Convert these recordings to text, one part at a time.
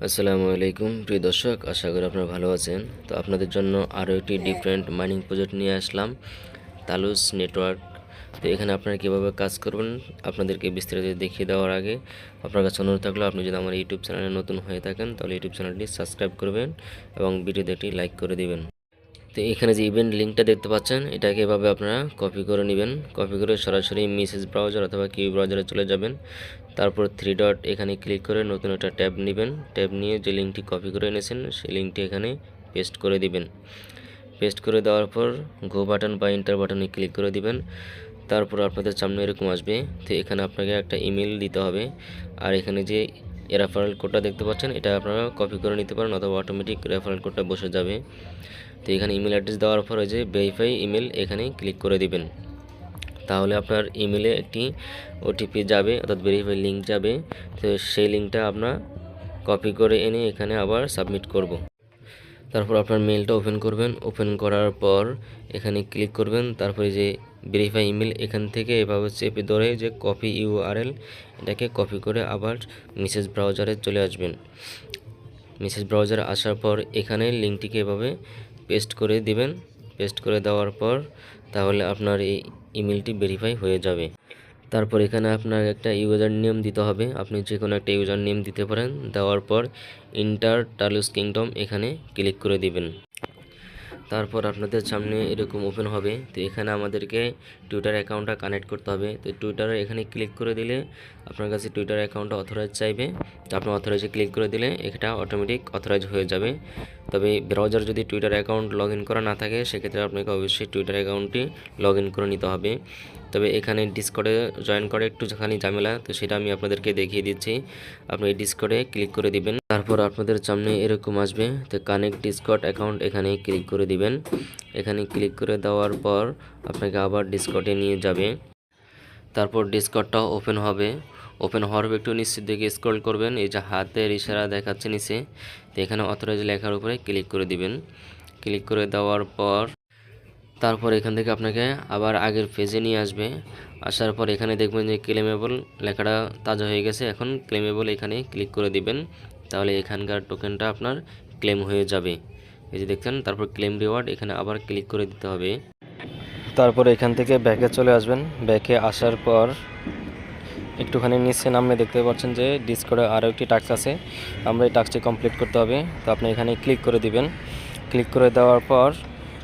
আসসালামু আলাইকুম প্রিয় দর্শক, আশা করি আপনারা ভালো আছেন। তো আপনাদের জন্য আরও একটি ডিফারেন্ট মাইনিং প্রজেক্ট নিয়ে আসলাম, তালুস নেটওয়ার্ক। তো এখানে আপনারা কীভাবে কাজ করবেন আপনাদেরকে বিস্তারিত দেখিয়ে দেওয়ার আগে আপনার কাছে অনুরোধ থাকলো, আপনি যদি আমার ইউটিউব চ্যানেলে নতুন হয়ে থাকেন তাহলে ইউটিউব চ্যানেলটি সাবস্ক্রাইব করবেন এবং ভিডিওতে একটি লাইক করে দিবেন। তো এখানে যে ইভেন্ট লিঙ্কটা দেখতে পাচ্ছেন, এটাকে এভাবে আপনারা কপি করে নেবেন। কপি করে সরাসরি মেসেজ ব্রাউজার অথবা কিউ ব্রাউজারে চলে যাবেন। তারপর থ্রি ডট এখানে ক্লিক করে নতুন একটা ট্যাব নেবেন। ট্যাব নিয়ে যে লিঙ্কটি কপি করে এনেছেন সেই লিঙ্কটি এখানে পেস্ট করে দিবেন। পেস্ট করে দেওয়ার পর গো বাটন বা এন্টার বাটনে ক্লিক করে দিবেন। তারপর আপনাদের সামনে এরকম আসবে। তো এখানে আপনাকে একটা ইমেল দিতে হবে, আর এখানে যে রেফারেল কোডটা দেখতে পাচ্ছেন এটা আপনারা কপি করে নিতে পারেন অথবা অটোমেটিক রেফারেল কোডটা বসে যাবে। তো এখানে ইমেল অ্যাড্রেস দেওয়ার পর যে ভেরিফাই ইমেল এখানে ক্লিক করে দিবেন। তাহলে আপনার ইমেলে একটি ওটিপি যাবে, অর্থাৎ ভেরিফাই লিঙ্ক যাবে। তো সেই লিঙ্কটা আপনার কপি করে এনে এখানে আবার সাবমিট করব। তারপর আপনার মেলটা ওপেন করবেন। ওপেন করার পর এখানে ক্লিক করবেন। তারপরে যে ভেরিফাই ইমেল এখান থেকে এভাবে চেপে ধরে যে কপি ইউআরএল, এটাকে কপি করে আবার মেসেজ ব্রাউজারে চলে আসবেন। মেসেজ ব্রাউজারে আসার পর এখানে লিঙ্কটিকে এভাবে পেস্ট করে দিবেন। পেস্ট করে দেওয়ার পর তাহলে আপনার এই ইমেলটি ভেরিফাই হয়ে যাবে। তারপর এখানে আপনার একটা ইউজার নেম দিতে হবে। আপনি যে কোনো একটা ইউজার নেম দিতে পারেন। দেওয়ার পর ইন্টার টালুস কিংডম এখানে ক্লিক করে দিবেন। তারপর আপনাদের সামনে এরকম ওপেন হবে। তো এখানে আমাদেরকে টুইটার অ্যাকাউন্টটা কানেক্ট করতে হবে। তো টুইটারে এখানে ক্লিক করে দিলে আপনার কাছে টুইটার অ্যাকাউন্টটা অথরাইজ চাইবে। তো আপনি অথরাইজে ক্লিক করে দিলে এটা অটোমেটিক অথরাইজ হয়ে যাবে। তবে ব্রাউজার যদি টুইটার অ্যাকাউন্ট লগ ইন করা না থাকে সেক্ষেত্রে আপনাকে অবশ্যই টুইটার অ্যাকাউন্টটি লগ ইন করে নিতে হবে। তবে এখানে ডিসকর্ডে জয়েন করে একটুখানি ঝামেলা, তো সেটা আমি আপনাদেরকে দেখিয়ে দিচ্ছি। আপনি এই ডিসকর্ডে ক্লিক করে দিবেন। তারপর আপনাদের সামনে এরকম আসবে। তো কানেক্ট ডিসকর্ড অ্যাকাউন্ট এখানে ক্লিক করে দিবেন। এখানে ক্লিক করে দেওয়ার পর আপনাকে আবার ডিসকর্ডে নিয়ে যাবে। তারপর ডিসকর্ডটা ওপেন হবে। ওপেন হওয়ার একটু নিচের দিকে স্ক্রল করবেন। এই যে হাতের ইশারা দেখাচ্ছে নিচে, তো এখানে অথরাইজ লেখার উপরে ক্লিক করে দিবেন। ক্লিক করে দেওয়ার পর তারপর এখান থেকে আপনাকে আবার আগের পেজে নিয়ে আসবে। আসার পর এখানে দেখবেন যে ক্লেমেবল লেখাটা তাজা হয়ে গেছে। এখন ক্লেমেবল এখানে ক্লিক করে দিবেন। তাহলে এখানকার টোকেনটা আপনার ক্লেম হয়ে যাবে। এই যে দেখছেন, তারপর ক্লেম রিওয়ার্ড এখানে আবার ক্লিক করে দিতে হবে। তারপর এখান থেকে ব্যাকে চলে আসবেন। ব্যাকে আসার পর একটুখানি নিচে নামে দেখতে পাচ্ছেন যে ডিসকর্ডে আরও একটি টাস্ক আছে, আমরা এই টাস্কটি কমপ্লিট করতে হবে। তো আপনি এখানে ক্লিক করে দিবেন। ক্লিক করে দেওয়ার পর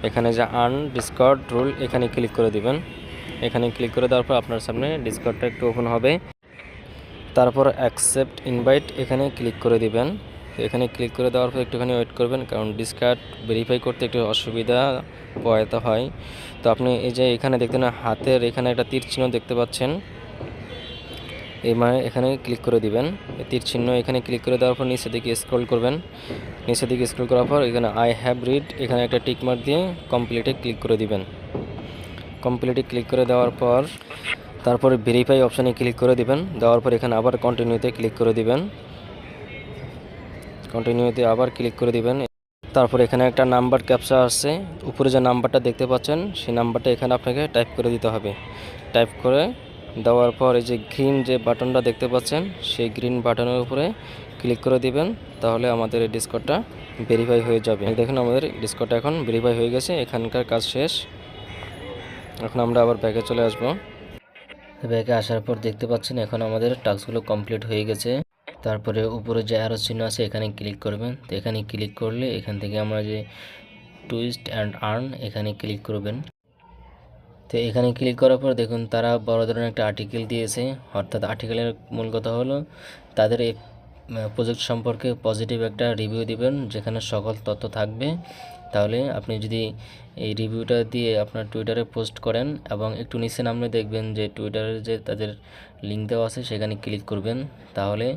এখানে যে আর্ন ডিসকর্ড রুল এখানে ক্লিক করে দিবেন। এখানে ক্লিক করে দেওয়ার পর আপনার সামনে ডিসকর্ডটা একটু ওপেন হবে। তারপর অ্যাকসেপ্ট ইনভাইট এখানে ক্লিক করে দিবেন। এখানে ক্লিক করে দেওয়ার পর একটুখানি ওয়েট করবেন, কারণ ডিসকর্ড ভেরিফাই করতে একটু অসুবিধা পোহাতে হয়। তো আপনি এই যে এখানে দেখতেন হাতের এখানে একটা তীর চিহ্ন দেখতে পাচ্ছেন, এই মানে এখানে ক্লিক করে দিবেন। তীর চিহ্ন এখানে ক্লিক করে দেওয়ার পর নিচের দিকে স্ক্রল করবেন। নিচের দিকে স্ক্রল করার পর এখানে আই হ্যাভ রিড এখানে একটা টিক মার্ক দিয়ে কমপ্লিটে ক্লিক করে দিবেন। কমপ্লিটে ক্লিক করে দেওয়ার পর তারপরে ভেরিফাই অপশানে ক্লিক করে দিবেন। দেওয়ার পর এখানে আবার কন্টিনিউতে ক্লিক করে দিবেন। কন্টিনিউতে আবার ক্লিক করে দিবেন। তারপর এখানে একটা নাম্বার ক্যাপচা আসছে, উপরে যে নাম্বারটা দেখতে পাচ্ছেন সেই নাম্বারটা এখানে আপনাকে টাইপ করে দিতে হবে। টাইপ করে দেওয়ার পর এই যে গ্রিন যে বাটনটা দেখতে পাচ্ছেন সেই গ্রিন বাটনের উপরে ক্লিক করে দিবেন। তাহলে আমাদের এই ডিসকর্ডটা ভেরিফাই হয়ে যাবে। দেখুন আমাদের ডিসকর্ডটা এখন ভেরিফাই হয়ে গেছে, এখানকার কাজ শেষ। এখন আমরা আবার ব্যাকে চলে আসব। ব্যাকে আসার পর দেখতে পাচ্ছেন এখন আমাদের টাস্কগুলো কমপ্লিট হয়ে গেছে। তারপরে উপরে যে অ্যারো চিহ্ন আছে এখানে ক্লিক করবেন। তো এখানে ক্লিক করলে এখান থেকে আমরা যে টুইস্ট অ্যান্ড আর্ন এখানে ক্লিক করবেন। তো এখানে ক্লিক করার পর দেখুন তারা বড় ধরনের একটা আর্টিকেল দিয়েছে, অর্থাৎ আর্টিকেলের মূল কথা হলো তাদের এই প্রজেক্ট সম্পর্কে পজিটিভ একটা রিভিউ দিবেন যেখানে সকল তথ্য থাকবে। তাহলে আপনি যদি এই রিভিউটা দিয়ে আপনার টুইটারে পোস্ট করেন এবং একটু নিচে নামলে দেখবেন যে টুইটারের যে তাদের লিঙ্ক দেওয়া আছে সেখানে ক্লিক করবেন। তাহলে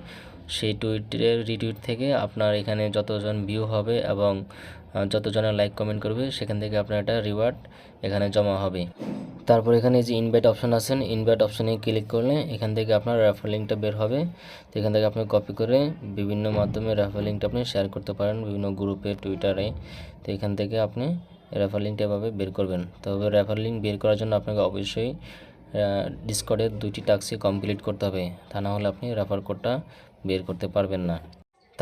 সেই টুইটের রিটুইট থেকে আপনার এখানে যতজন ভিউ হবে এবং যতজনের লাইক কমেন্ট করবে সেখান থেকে আপনার একটা রিওয়ার্ড এখানে জমা হবে। তারপর এখানে যে ইনভাইট অপশন আছেন, ইনভাইট অপশানে ক্লিক করলে এখান থেকে আপনার রেফার লিঙ্কটা বের হবে। তো এখান থেকে আপনি কপি করে বিভিন্ন মাধ্যমে রেফার লিঙ্কটা আপনি শেয়ার করতে পারেন, বিভিন্ন গ্রুপে, টুইটারে। তো এখান থেকে আপনি রেফার লিঙ্কটা এভাবে বের করবেন। তবে রেফার লিঙ্ক বের করার জন্য আপনাকে অবশ্যই ডিসকর্ডের 2টি টাস্কই কমপ্লিট করতে হবে, তা না হলে আপনি রেফার কোডটা বের করতে পারবেন না।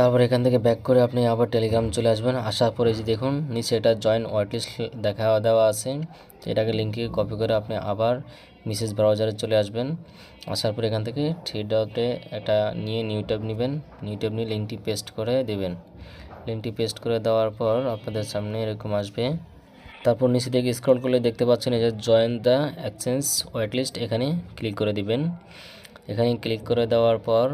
তারপর এখান থেকে ব্যাক করে আপনি আবার টেলিগ্রাম চলে আসবেন। আসার পরে যে দেখুন নিচে এটা জয়েন ওয়েটলিস্ট দেখা দেওয়া আছে, এটাকে লিঙ্কে কপি করে আপনি আবার মেসেজ ব্রাউজারে চলে আসবেন। আসার পরে এখান থেকে থ্রি ডটে এটা নিয়ে নিউ ট্যাব নেবেন, নিউ ট্যাব নিয়ে লিঙ্কটি পেস্ট করে দেবেন। লিঙ্কটি পেস্ট করে দেওয়ার পর আপনাদের সামনে এরকম আসবে। তারপর নিচে দিকে স্ক্রল করলে দেখতে পাচ্ছেন এই যে জয়েন দ্য এক্সচেঞ্জ ওয়েটলিস্ট, এখানে ক্লিক করে দিবেন। এখানে ক্লিক করে দেওয়ার পর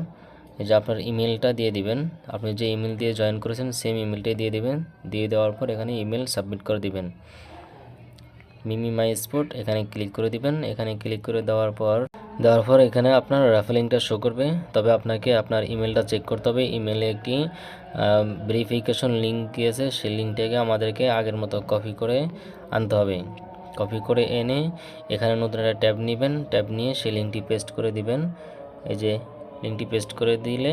এই যে আপনার ইমেলটা দিয়ে দিবেন, আপনি যে ইমেল দিয়ে জয়েন করেছেন সেম ইমেলটাই দিয়ে দিবেন। দিয়ে দেওয়ার পর এখানে ইমেল সাবমিট করে দিবেন। মিমি মাই স্পোর্ট এখানে ক্লিক করে দিবেন। এখানে ক্লিক করে দেওয়ার পর এখানে আপনার রেফার লিঙ্কটা শো করবে। তবে আপনাকে আপনার ইমেলটা চেক করতে হবে। ইমেলে একটি ভেরিফিকেশন লিঙ্ক গিয়েছে, সেই লিঙ্কটাকে আমাদেরকে আগের মতো কপি করে আনতে হবে। কপি করে এনে এখানে নতুন একটা ট্যাব নেবেন, ট্যাব নিয়ে সেই লিঙ্কটি পেস্ট করে দিবেন। এই যে লিঙ্কটি পেস্ট করে দিলে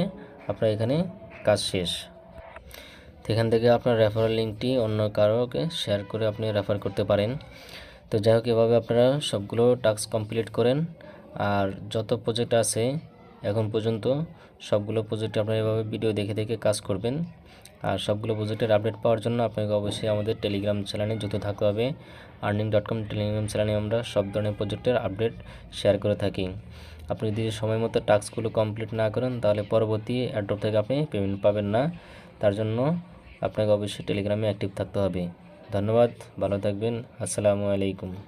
আপনার এখানে কাজ শেষ। এখান থেকে আপনার রেফারেল লিঙ্কটি অন্য কারোকে শেয়ার করে আপনি রেফার করতে পারেন। তো যাই হোক, এভাবে আপনারা সবগুলো টাস্ক কমপ্লিট করেন। আর যত প্রজেক্ট আছে এখন পর্যন্ত সবগুলো প্রজেক্টে আপনারা এভাবে ভিডিও দেখে দেখে কাজ করবেন। আর সবগুলো প্রজেক্টের আপডেট পাওয়ার জন্য আপনাকে অবশ্যই আমাদের টেলিগ্রাম চ্যানেলে যুক্ত থাকতে হবে। earning.com টেলিগ্রাম চ্যানেলে আমরা সব ধরনের প্রজেক্টের আপডেট শেয়ার করে থাকি। আপনি যদি সময় মতো টাস্কগুলো কমপ্লিট না করেন তাহলে পরবর্তী অ্যাড্রপ থেকে আপনি পেমেন্ট পাবেন না। তার জন্য আপনাকে অবশ্যই টেলিগ্রামে অ্যাক্টিভ থাকতে হবে। ধন্যবাদ, ভালো থাকবেন। আসসালামু আলাইকুম।